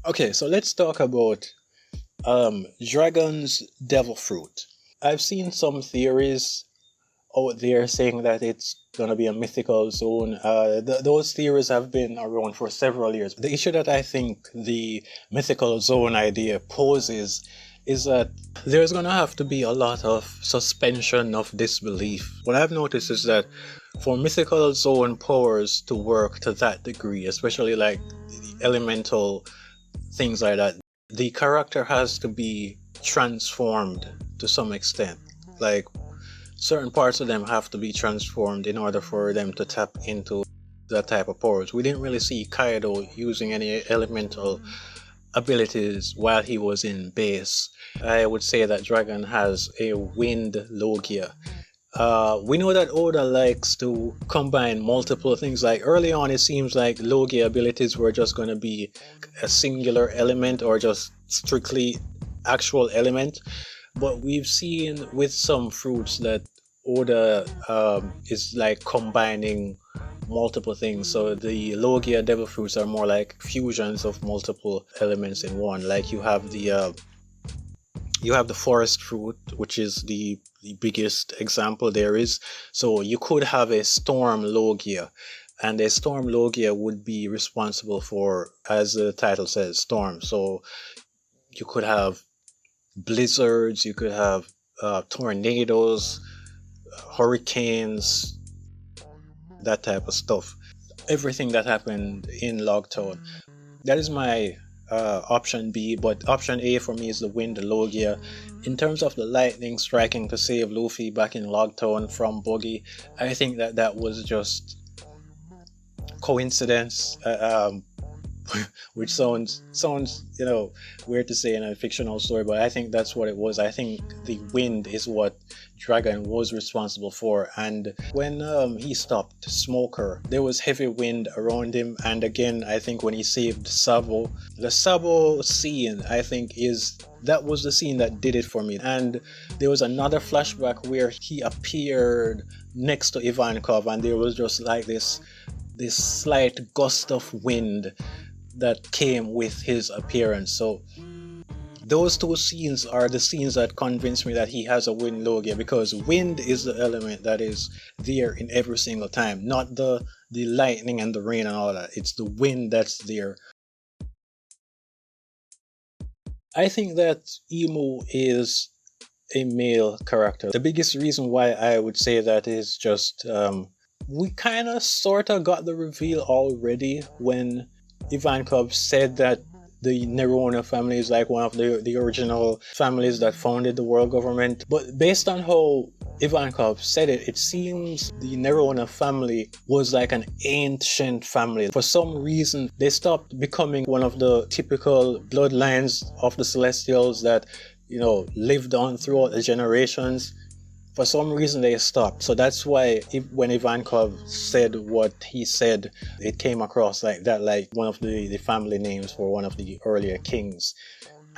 Okay, so let's talk about Dragon's Devil Fruit. I've seen some theories out there saying that it's gonna be a mythical zone. Those theories have been around for several years. The issue that I think the mythical zone idea poses is that there's gonna have to be a lot of suspension of disbelief. What I've noticed is that for mythical zone powers to work to that degree, especially like elemental things like that, the character has to be transformed to some extent. Like certain parts of them have to be transformed in order for them to tap into that type of powers. We didn't really see Kaido using any elemental abilities while he was in base. I would say that Dragon has a wind Logia. We know that Oda likes to combine multiple things. Like early on, it seems like Logia abilities were just going to be a singular element or just strictly actual element. But we've seen with some fruits that Oda is like combining multiple things. So the Logia devil fruits are more like fusions of multiple elements in one. Like you have the forest fruit, which is the biggest example there is. So you could have a storm Logia, and a storm Logia would be responsible for, as the title says, storm. So you could have blizzards, you could have tornadoes, hurricanes, that type of stuff. Everything that happened in Logtown. That is my option B, but option A for me is the wind Logia. In terms of the lightning striking to save Luffy back in Logtown from Buggy, I think that was just coincidence. Which sounds weird to say in a fictional story, but I think that's what it was. I think the wind is what Dragon was responsible for, and when he stopped Smoker, there was heavy wind around him. And again, I think when he saved Sabo, the Sabo scene, I think that was the scene that did it for me. And there was another flashback where he appeared next to Ivankov, and there was just like this slight gust of wind that came with his appearance. So those two scenes are the scenes that convince me that he has a wind Logia, because wind is the element that is there in every single time, not the lightning and the rain and all that. It's the wind that's there. I think that Imu is a male character. The biggest reason why I would say that is just we kind of sort of got the reveal already when Ivankov said that the Nerona family is like one of the original families that founded the world government. But based on how Ivankov said it, it seems the Nerona family was like an ancient family. For some reason, they stopped becoming one of the typical bloodlines of the Celestials that, lived on throughout the generations. For some reason they stopped. So that's why when Ivankov said what he said, it came across like that, like one of the family names for one of the earlier kings.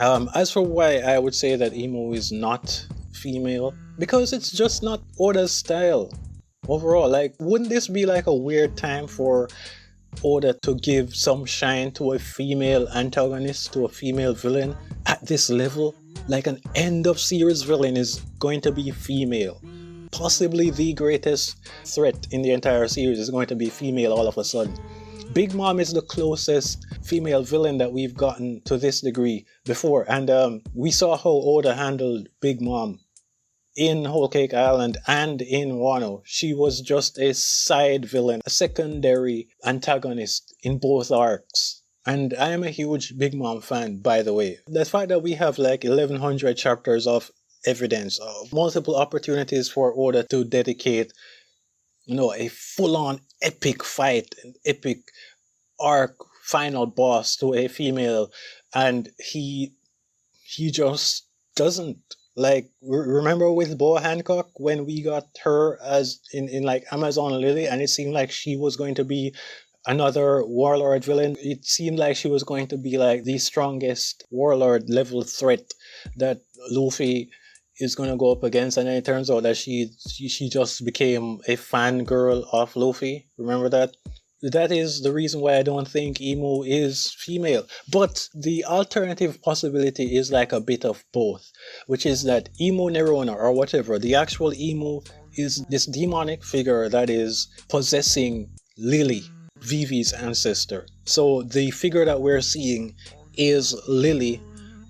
As for why I would say that Imu is not female, because it's just not Oda's style overall. Like, wouldn't this be like a weird time for Oda to give some shine to a female antagonist, to a female villain at this level? Like, an end of series villain is going to be female. Possibly the greatest threat in the entire series is going to be female all of a sudden. Big Mom is the closest female villain that we've gotten to this degree before, and we saw how Oda handled Big Mom in Whole Cake Island and in Wano. She was just a side villain, a secondary antagonist in both arcs. And I am a huge Big Mom fan, by the way. The fact that we have like 1100 chapters of evidence, of multiple opportunities for Oda to dedicate, a full-on epic fight, an epic arc final boss to a female, and he just doesn't. Like, remember with Boa Hancock when we got her as in like Amazon Lily, and it seemed like she was going to be another warlord villain. It seemed like she was going to be like the strongest warlord level threat that Luffy is going to go up against, and then it turns out that she just became a fangirl of Luffy. Remember that? that is the reason why I don't think Imu is female. But the alternative possibility is like a bit of both, which is that Imu Nerona or whatever, the actual Imu is this demonic figure that is possessing Lily, Vivi's ancestor. So the figure that we're seeing is Lily,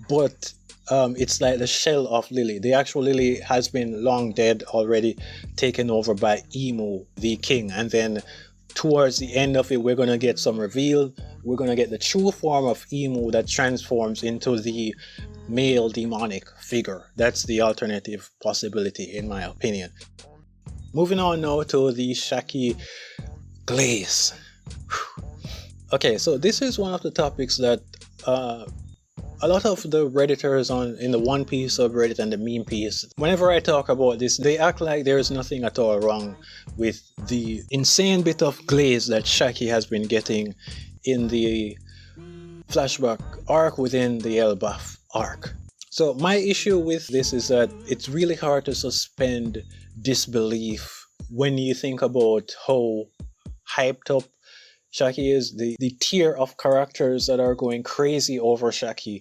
but it's like the shell of Lily. The actual Lily has been long dead already, taken over by Imu, the king. And then towards the end of it, we're going to get some reveal. We're going to get the true form of Imu that transforms into the male demonic figure. That's the alternative possibility, in my opinion. Moving on now to the SHAKKY GLAZE. Okay, so this is one of the topics that a lot of the Redditors in the One Piece subreddit and the meme piece, whenever I talk about this, they act like there's nothing at all wrong with the insane bit of glaze that SHAKKY has been getting in the flashback arc within the Elbaf arc. So my issue with this is that it's really hard to suspend disbelief when you think about how hyped up SHAKKY is, the tier of characters that are going crazy over SHAKKY.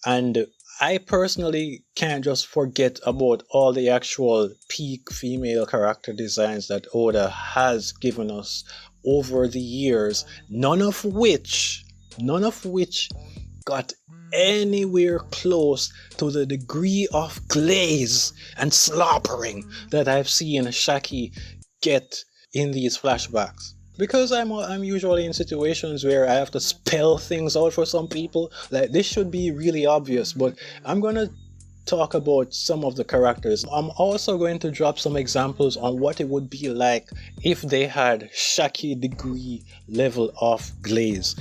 And I personally can't just forget about all the actual peak female character designs that Oda has given us over the years, none of which got anywhere close to the degree of glaze and slobbering that I've seen SHAKKY get in these flashbacks. Because I'm usually in situations where I have to spell things out for some people, like this should be really obvious, but I'm gonna talk about some of the characters. I'm also going to drop some examples on what it would be like if they had SHAKKY degree level of glaze.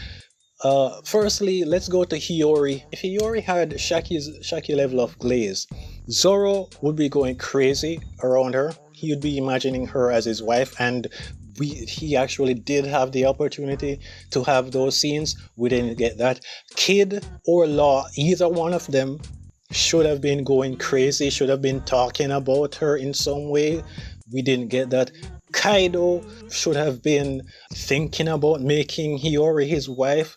Firstly, let's go to Hiyori. If Hiyori had SHAKKY level of glaze, Zoro would be going crazy around her. He would be imagining her as his wife, and he actually did have the opportunity to have those scenes. We didn't get that. Kid or Law, either one of them should have been going crazy, should have been talking about her in some way. We didn't get that. Kaido should have been thinking about making Hiyori his wife.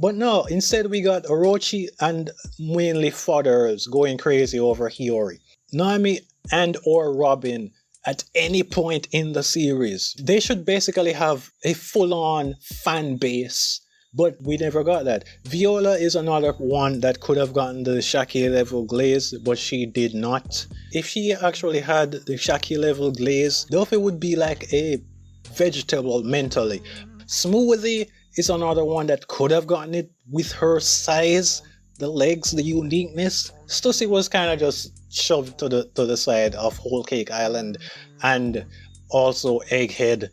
But no, instead we got Orochi and mainly Fodders going crazy over Hiyori. Nami and or Robin at any point in the series, they should basically have a full-on fan base, but we never got that. Viola is another one that could have gotten the SHAKKY level glaze, but she did not. If she actually had the SHAKKY level glaze, Luffy would be like a vegetable mentally. Smoothie is another one that could have gotten it with her size, the legs, the uniqueness. Stussy was kind of just shoved to the side of Whole Cake Island, and also Egghead.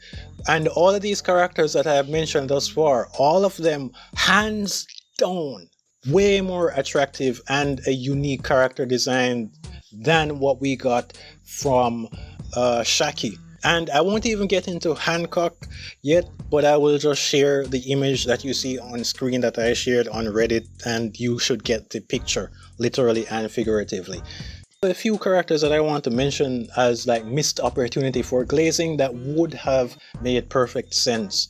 And all of these characters that I have mentioned thus far, all of them hands down way more attractive and a unique character design than what we got from SHAKKY. And I won't even get into Hancock yet, but I will just share the image that you see on screen that I shared on Reddit, and you should get the picture, literally and figuratively. A few characters that I want to mention as like missed opportunity for glazing that would have made perfect sense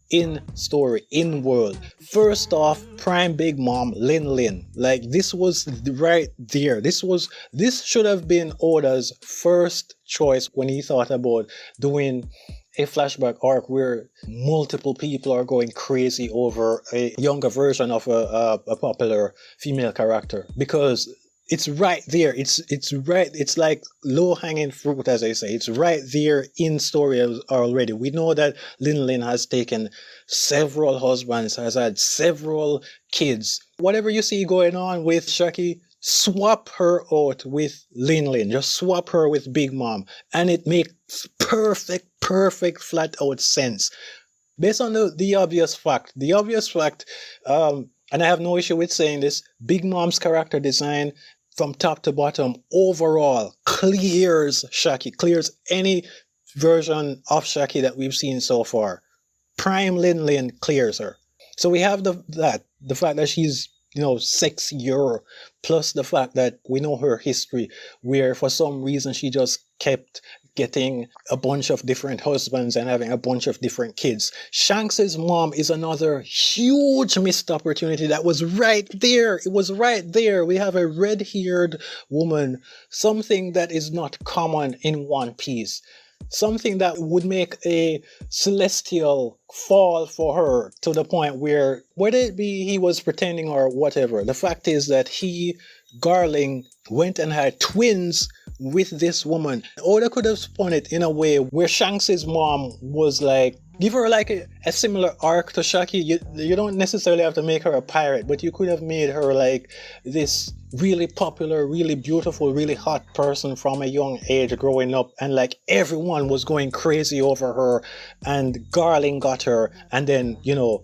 in story, in world. First off, Prime Big Mom Lin Lin. Like this was right there. This should have been Oda's first choice when he thought about doing a flashback arc where multiple people are going crazy over a younger version of a popular female character, because it's right there. It's right. It's like low-hanging fruit, as I say. It's right there in story already. We know that Lin Lin has taken several husbands, has had several kids. Whatever you see going on with SHAKKY, swap her out with Lin Lin. Just swap her with Big Mom, and it makes perfect flat-out sense. Based on the obvious fact. And I have no issue with saying this, Big Mom's character design from top to bottom overall clears SHAKKY, clears any version of SHAKKY that we've seen so far. Prime Lin Lin clears her. So we have the fact that she's, sexier, plus the fact that we know her history, where for some reason she just kept getting a bunch of different husbands and having a bunch of different kids. Shanks's mom is another huge missed opportunity that was right there. It was right there. We have a red-haired woman, something that is not common in One Piece. Something that would make a celestial fall for her to the point where, whether it be he was pretending or whatever, the fact is that he, Garling, went and had twins with this woman. Oda could have spun it in a way where Shanks's mom was like, give her like a similar arc to Shakky. You don't necessarily have to make her a pirate, but you could have made her like this really popular, really beautiful, really hot person from a young age growing up, and like everyone was going crazy over her, and Garling got her, and then, you know,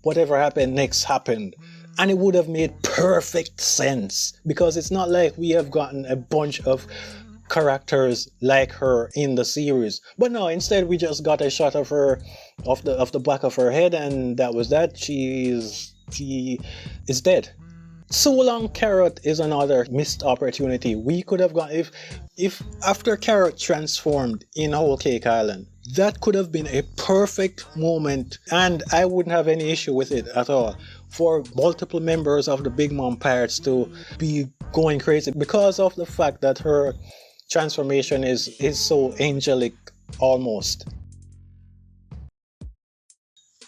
whatever happened next happened. And it would have made perfect sense, because it's not like we have gotten a bunch of characters like her in the series. But no, instead we just got a shot of her, of the back of her head, and that was that. She is dead. So Long Carrot is another missed opportunity. We could have got, if after Carrot transformed in Whole Cake Island, that could have been a perfect moment, and I wouldn't have any issue with it at all, for multiple members of the Big Mom Pirates to be going crazy because of the fact that her transformation is so angelic almost.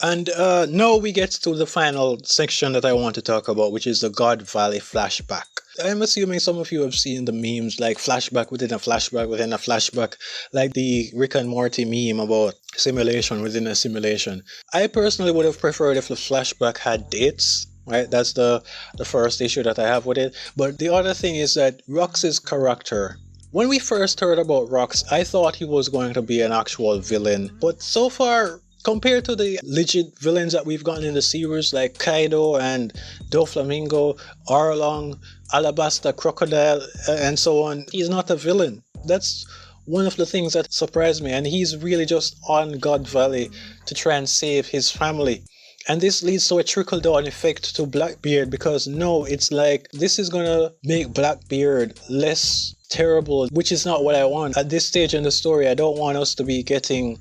And now we get to the final section that I want to talk about, which is the God Valley flashback. I'm assuming some of you have seen the memes like flashback within a flashback within a flashback, like the Rick and Morty meme about simulation within a simulation. I personally would have preferred if the flashback had dates. Right, that's the first issue that I have with it. But the other thing is that Rox's character, when we first heard about Rox, I thought he was going to be an actual villain. But so far, compared to the legit villains that we've gotten in the series, like Kaido and Doflamingo, Arlong, Alabasta Crocodile, and so on, he's not a villain. That's one of the things that surprised me, and he's really just on God Valley to try and save his family. And this leads to a trickle-down effect to Blackbeard, because no, it's like this is gonna make Blackbeard less terrible, which is not what I want. At this stage in the story, I don't want us to be getting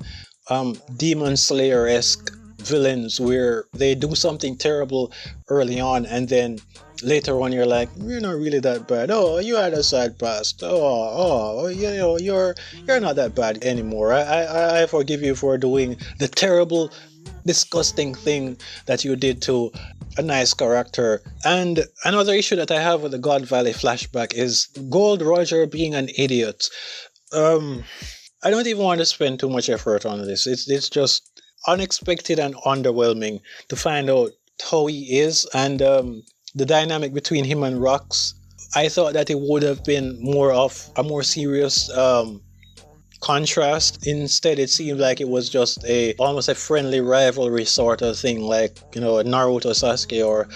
Demon Slayer-esque villains where they do something terrible early on, and then later on you're like, you're not really that bad. Oh, you had a sad past. Oh, you know, you're not that bad anymore. I forgive you for doing the terrible, disgusting thing that you did to a nice character. And another issue that I have with the God Valley flashback is Gold Roger being an idiot. I don't even want to spend too much effort on this. It's just unexpected and underwhelming to find out how he is, and the dynamic between him and Rox. I thought that it would have been more of a more serious contrast. Instead, it seemed like it was just almost a friendly rivalry sort of thing, like, you know, Naruto Sasuke or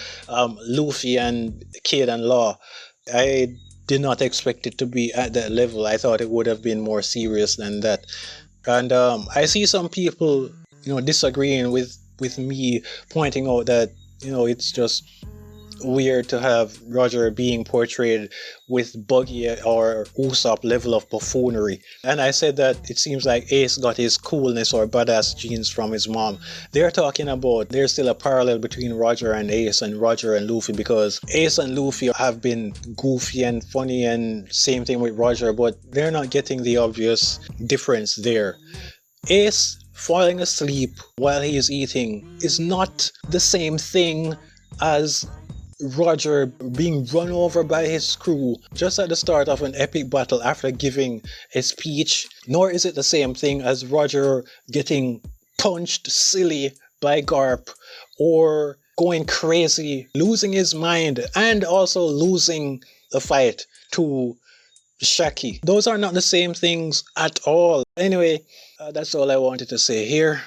Luffy and Kid and Law. I did not expect it to be at that level. I thought it would have been more serious than that. And I see some people, you know, disagreeing with me, pointing out that, you know, it's just weird to have Roger being portrayed with Buggy or Usopp level of buffoonery. And I said that it seems like Ace got his coolness or badass genes from his mom. They're talking about there's still a parallel between Roger and Ace and Roger and Luffy, because Ace and Luffy have been goofy and funny, and same thing with Roger, but they're not getting the obvious difference there. Ace falling asleep while he is eating is not the same thing as Roger being run over by his crew just at the start of an epic battle after giving a speech, nor is it the same thing as Roger getting punched silly by Garp, or going crazy, losing his mind, and also losing the fight to Shakky. Those are not the same things at all. Anyway, that's all I wanted to say here.